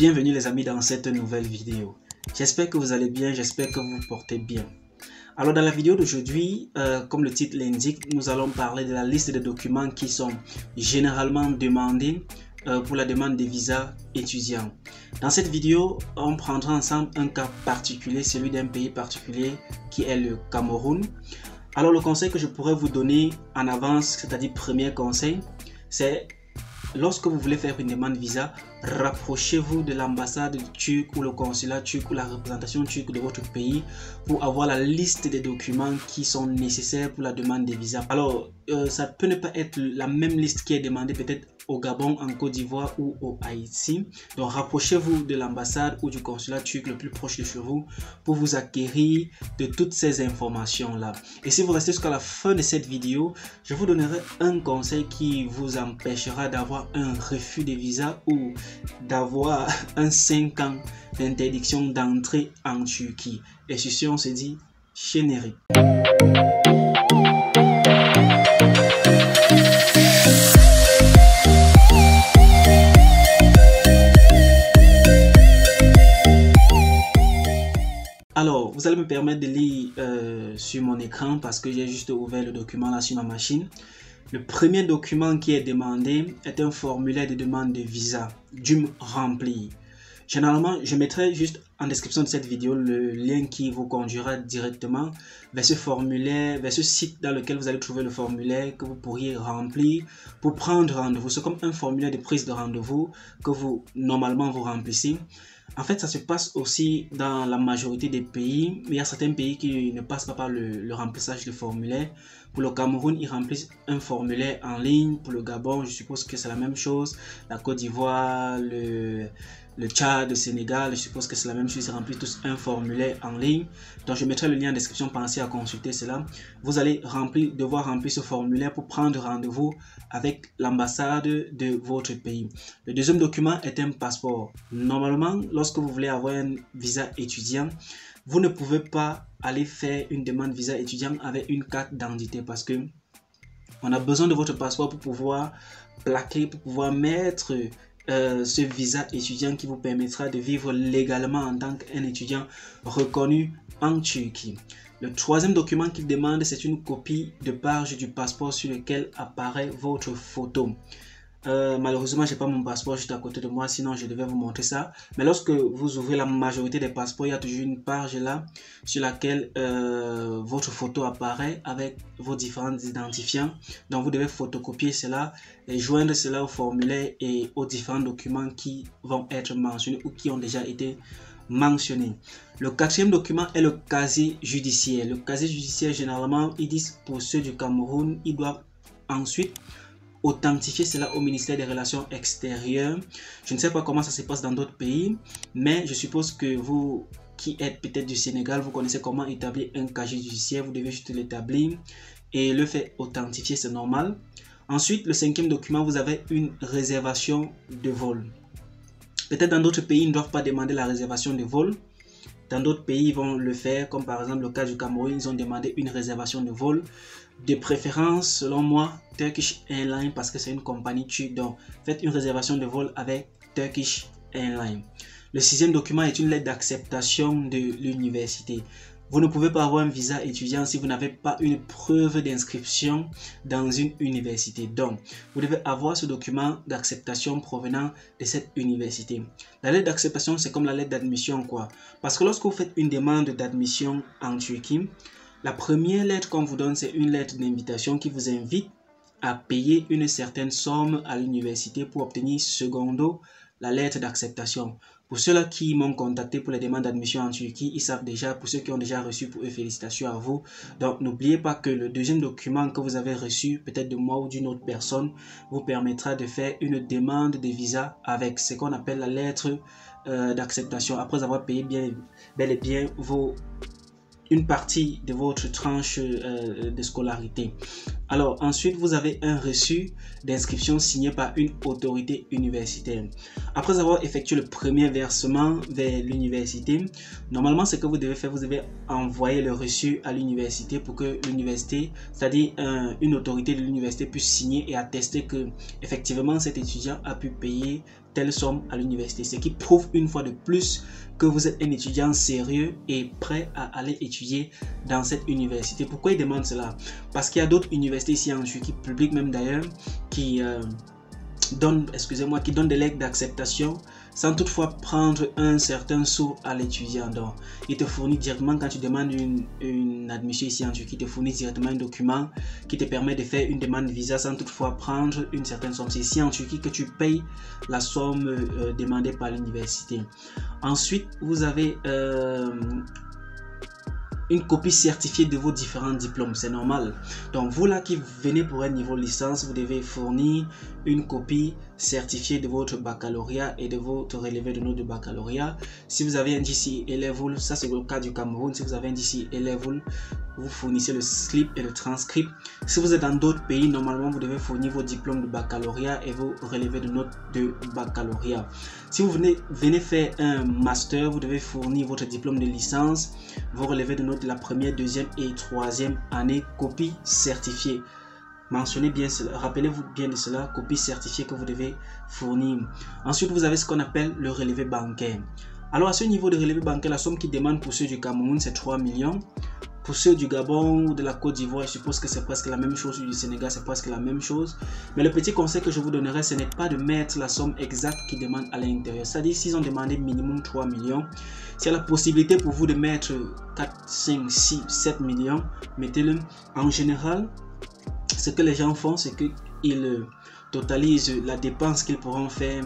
Bienvenue les amis dans cette nouvelle vidéo. J'espère que vous allez bien, j'espère que vous vous portez bien. Alors dans la vidéo d'aujourd'hui, comme le titre l'indique, nous allons parler de la liste de documents qui sont généralement demandés pour la demande des visas étudiants. Dans cette vidéo, on prendra ensemble un cas particulier, celui d'un pays particulier qui est le Cameroun. Alors le conseil que je pourrais vous donner en avance, c'est-à-dire premier conseil, c'est lorsque vous voulez faire une demande visa, rapprochez-vous de l'ambassade turque ou le consulat turc ou la représentation turque de votre pays pour avoir la liste des documents qui sont nécessaires pour la demande des visas. Alors, ça peut ne pas être la même liste qui est demandée peut-être au Gabon, en Côte d'Ivoire ou au Haïti. Donc, rapprochez-vous de l'ambassade ou du consulat turc le plus proche de chez vous pour vous acquérir de toutes ces informations-là. Et si vous restez jusqu'à la fin de cette vidéo, je vous donnerai un conseil qui vous empêchera d'avoir un refus de visa ou d'avoir un 5 ans d'interdiction d'entrée en Turquie. Et sur ce, on se dit générique. Alors, vous allez me permettre de lire sur mon écran parce que j'ai juste ouvert le document là sur ma machine. Le premier document qui est demandé est un formulaire de demande de visa dû remplir. Généralement, je mettrai juste en description de cette vidéo le lien qui vous conduira directement vers ce formulaire, vers ce site dans lequel vous allez trouver le formulaire que vous pourriez remplir pour prendre rendez-vous. C'est comme un formulaire de prise de rendez-vous que vous, normalement, vous remplissez. En fait, ça se passe aussi dans la majorité des pays, mais il y a certains pays qui ne passent pas par le remplissage de formulaire. Pour le Cameroun, ils remplissent un formulaire en ligne. Pour le Gabon, je suppose que c'est la même chose. La Côte d'Ivoire, le Tchad, le Sénégal, je suppose que c'est la même chose. Ils remplissent tous un formulaire en ligne. Donc, je mettrai le lien en description. Pensez à consulter cela. Vous allez devoir remplir ce formulaire pour prendre rendez-vous avec l'ambassade de votre pays. Le deuxième document est un passeport. Normalement, lorsque vous voulez avoir un visa étudiant, vous ne pouvez pas aller faire une demande visa étudiant avec une carte d'identité parce que on a besoin de votre passeport pour pouvoir plaquer, pour pouvoir mettre ce visa étudiant qui vous permettra de vivre légalement en tant qu'un étudiant reconnu en Turquie. Le troisième document qu'il demande, c'est une copie de page du passeport sur lequel apparaît votre photo. Malheureusement, j'ai pas mon passeport juste à côté de moi, sinon je devais vous montrer ça. Mais lorsque vous ouvrez la majorité des passeports, il y a toujours une page là sur laquelle votre photo apparaît avec vos différents identifiants. Donc vous devez photocopier cela et joindre cela au formulaire et aux différents documents qui vont être mentionnés ou qui ont déjà été mentionnés. Le quatrième document est le casier judiciaire. Le casier judiciaire, généralement, ils disent pour ceux du Cameroun, ils doivent ensuite authentifier cela au ministère des Relations extérieures. Je ne sais pas comment ça se passe dans d'autres pays, mais je suppose que vous qui êtes peut-être du Sénégal, vous connaissez comment établir un casier judiciaire. Vous devez juste l'établir et le faire authentifier, c'est normal. Ensuite, le cinquième document, vous avez une réservation de vol. Peut-être dans d'autres pays, ils ne doivent pas demander la réservation de vol. Dans d'autres pays, ils vont le faire, comme par exemple le cas du Cameroun, ils ont demandé une réservation de vol. De préférence, selon moi, Turkish Airlines parce que c'est une compagnie turque. Donc, faites une réservation de vol avec Turkish Airlines. Le sixième document est une lettre d'acceptation de l'université. Vous ne pouvez pas avoir un visa étudiant si vous n'avez pas une preuve d'inscription dans une université. Donc, vous devez avoir ce document d'acceptation provenant de cette université. La lettre d'acceptation, c'est comme la lettre d'admission, quoi. Parce que lorsque vous faites une demande d'admission en Turquie, la première lettre qu'on vous donne, c'est une lettre d'invitation qui vous invite à payer une certaine somme à l'université pour obtenir secondo la lettre d'acceptation. Pour ceux-là qui m'ont contacté pour les demandes d'admission en Turquie, ils savent déjà. Pour ceux qui ont déjà reçu, pour eux, félicitations à vous. Donc, n'oubliez pas que le deuxième document que vous avez reçu, peut-être de moi ou d'une autre personne, vous permettra de faire une demande de visa avec ce qu'on appelle la lettre d'acceptation. Après avoir payé bel et bien une partie de votre tranche de scolarité. Alors ensuite, vous avez un reçu d'inscription signé par une autorité universitaire. Après avoir effectué le premier versement vers l'université, normalement ce que vous devez faire, vous devez envoyer le reçu à l'université pour que l'université, c'est-à-dire une autorité de l'université puisse signer et attester que effectivement cet étudiant a pu payer telle somme à l'université. Ce qui prouve une fois de plus que vous êtes un étudiant sérieux et prêt à aller étudier dans cette université. Pourquoi ils demandent cela? Parce qu'il y a d'autres universités ici en Turquie, publiques même d'ailleurs, qui donnent des lettres d'acceptation sans toutefois prendre un certain sou à l'étudiant. Donc, il te fournit directement, quand tu demandes une admission ici en Turquie, il te fournit directement un document qui te permet de faire une demande de visa sans toutefois prendre une certaine somme. C'est ici en Turquie que tu payes la somme demandée par l'université. Ensuite, vous avez une copie certifiée de vos différents diplômes, c'est normal. Donc vous là qui venez pour un niveau licence, vous devez fournir une copie certifiée de votre baccalauréat et de votre relevé de notes de baccalauréat. Si vous avez un GCE A-Level, ça c'est le cas du Cameroun, si vous avez un GCE A-Level, vous fournissez le slip et le transcript. Si vous êtes dans d'autres pays, normalement vous devez fournir vos diplômes de baccalauréat et vos relevés de notes de baccalauréat. Si vous venez faire un master, vous devez fournir votre diplôme de licence, vos relevés de notes de la première, deuxième et troisième année, copie certifiée. Mentionnez bien cela, rappelez-vous bien de cela, copie certifiée que vous devez fournir. Ensuite, vous avez ce qu'on appelle le relevé bancaire. Alors à ce niveau de relevé bancaire, la somme qui demande pour ceux du Cameroun, c'est 3 millions. Pour ceux du Gabon ou de la Côte d'Ivoire, je suppose que c'est presque la même chose, ou du Sénégal, c'est presque la même chose. Mais le petit conseil que je vous donnerai, ce n'est pas de mettre la somme exacte qu'ils demandent à l'intérieur. C'est-à-dire, s'ils ont demandé minimum 3 millions, s'il y a la possibilité pour vous de mettre 4, 5, 6, 7 millions, mettez-le. En général, ce que les gens font, c'est qu'ils totalisent la dépense qu'ils pourront faire,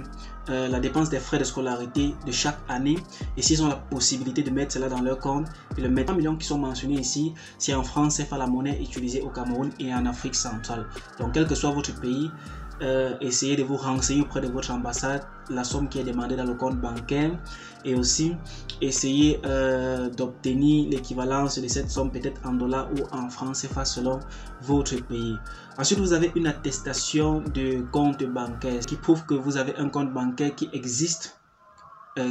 la dépense des frais de scolarité de chaque année, et s'ils ont la possibilité de mettre cela dans leur compte, ils le mettent. 3 millions qui sont mentionnés ici, c'est en France CFA, la monnaie utilisée au Cameroun et en Afrique centrale. Donc quel que soit votre pays, essayez de vous renseigner auprès de votre ambassade la somme qui est demandée dans le compte bancaire, et aussi essayez d'obtenir l'équivalence de cette somme peut-être en dollars ou en francs CFA selon votre pays. Ensuite, vous avez une attestation de compte bancaire qui prouve que vous avez un compte bancaire qui existe,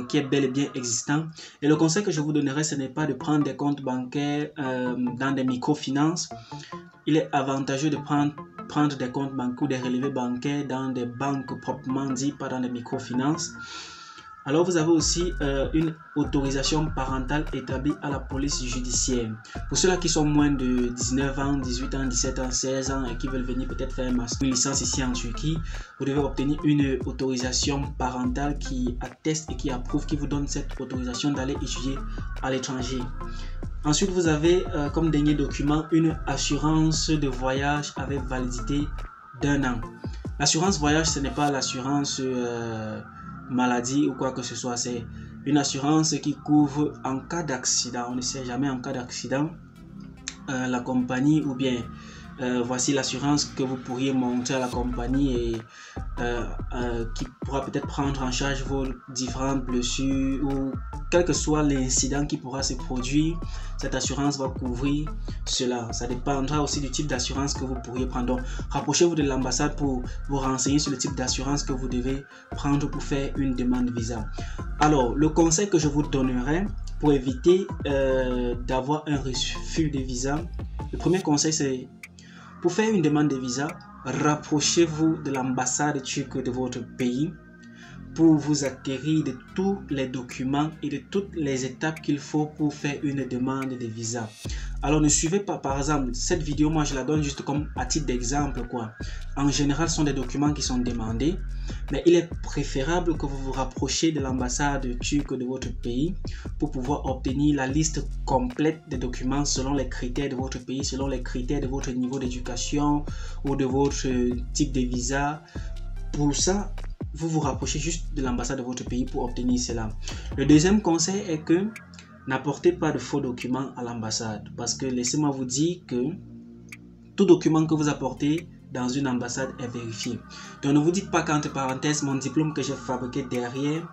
qui est bel et bien existant. Et le conseil que je vous donnerai, ce n'est pas de prendre des comptes bancaires dans des microfinances. Il est avantageux de prendre des comptes bancaires ou des relevés bancaires dans des banques proprement dit, pas dans des microfinances. Alors vous avez aussi une autorisation parentale établie à la police judiciaire. Pour ceux-là qui sont moins de 19 ans, 18 ans, 17 ans, 16 ans et qui veulent venir peut-être faire une licence ici en Turquie, vous devez obtenir une autorisation parentale qui atteste et qui approuve, qui vous donne cette autorisation d'aller étudier à l'étranger. Ensuite, vous avez comme dernier document une assurance de voyage avec validité d'1 an. L'assurance voyage, ce n'est pas l'assurance maladie ou quoi que ce soit, c'est une assurance qui couvre en cas d'accident. On ne sait jamais, en cas d'accident, la compagnie ou bien voici l'assurance que vous pourriez monter à la compagnie et qui pourra peut-être prendre en charge vos différentes blessures ou quel que soit l'incident qui pourra se produire. Cette assurance va couvrir cela. Ça dépendra aussi du type d'assurance que vous pourriez prendre. Donc, rapprochez-vous de l'ambassade pour vous renseigner sur le type d'assurance que vous devez prendre pour faire une demande de visa. Alors, le conseil que je vous donnerai pour éviter d'avoir un refus de visa, le premier conseil c'est: pour faire une demande de visa, rapprochez-vous de l'ambassade turque de votre pays pour vous acquérir de tous les documents et de toutes les étapes qu'il faut pour faire une demande de visa. Alors ne suivez pas, par exemple, cette vidéo, moi je la donne juste comme à titre d'exemple quoi. En général, ce sont des documents qui sont demandés, mais il est préférable que vous vous rapprochiez de l'ambassade turque de votre pays pour pouvoir obtenir la liste complète des documents selon les critères de votre pays, selon les critères de votre niveau d'éducation ou de votre type de visa. Pour ça, vous vous rapprochez juste de l'ambassade de votre pays pour obtenir cela. Le deuxième conseil est que n'apportez pas de faux documents à l'ambassade, parce que laissez-moi vous dire que tout document que vous apportez dans une ambassade est vérifié. Donc ne vous dites pas qu'entre parenthèses, mon diplôme que j'ai fabriqué derrière,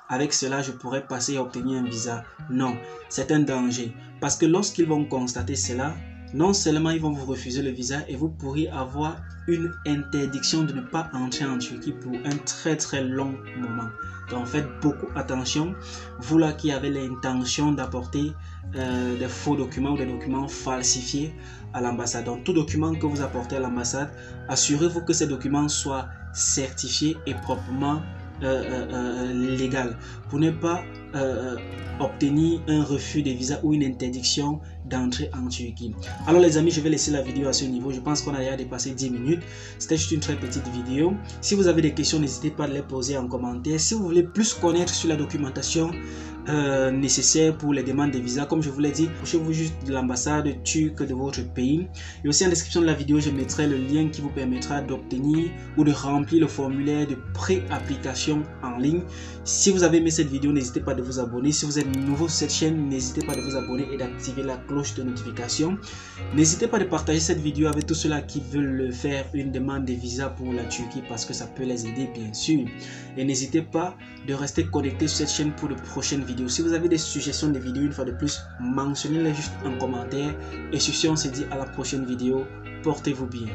avec cela je pourrais passer et obtenir un visa. Non, c'est un danger, parce que lorsqu'ils vont constater cela, non seulement ils vont vous refuser le visa et vous pourriez avoir une interdiction de ne pas entrer en Turquie pour un très long moment. Donc faites beaucoup attention, vous là qui avez l'intention d'apporter des faux documents ou des documents falsifiés à l'ambassade. Donc tout document que vous apportez à l'ambassade, assurez-vous que ces documents soient certifiés et proprement légale, pour ne pas obtenir un refus de visa ou une interdiction d'entrer en Turquie. Alors les amis, je vais laisser la vidéo à ce niveau. Je pense qu'on a déjà dépassé 10 minutes. C'était juste une très petite vidéo. Si vous avez des questions, n'hésitez pas à les poser en commentaire. Si vous voulez plus connaître sur la documentation nécessaire pour les demandes de visa, comme je vous l'ai dit, approchez-vous juste de l'ambassade turque de votre pays. Et aussi en description de la vidéo, je mettrai le lien qui vous permettra d'obtenir ou de remplir le formulaire de pré-application en ligne. Si vous avez aimé cette vidéo, n'hésitez pas de vous abonner. Si vous êtes nouveau sur cette chaîne, n'hésitez pas de vous abonner et d'activer la cloche de notification. N'hésitez pas de partager cette vidéo avec tous ceux-là qui veulent faire une demande de visa pour la Turquie, parce que ça peut les aider bien sûr. Et n'hésitez pas de rester connecté sur cette chaîne pour de prochaines vidéos. Si vous avez des suggestions de vidéos, une fois de plus, mentionnez-les juste en commentaire. Et sur ce, on se dit à la prochaine vidéo. Portez-vous bien.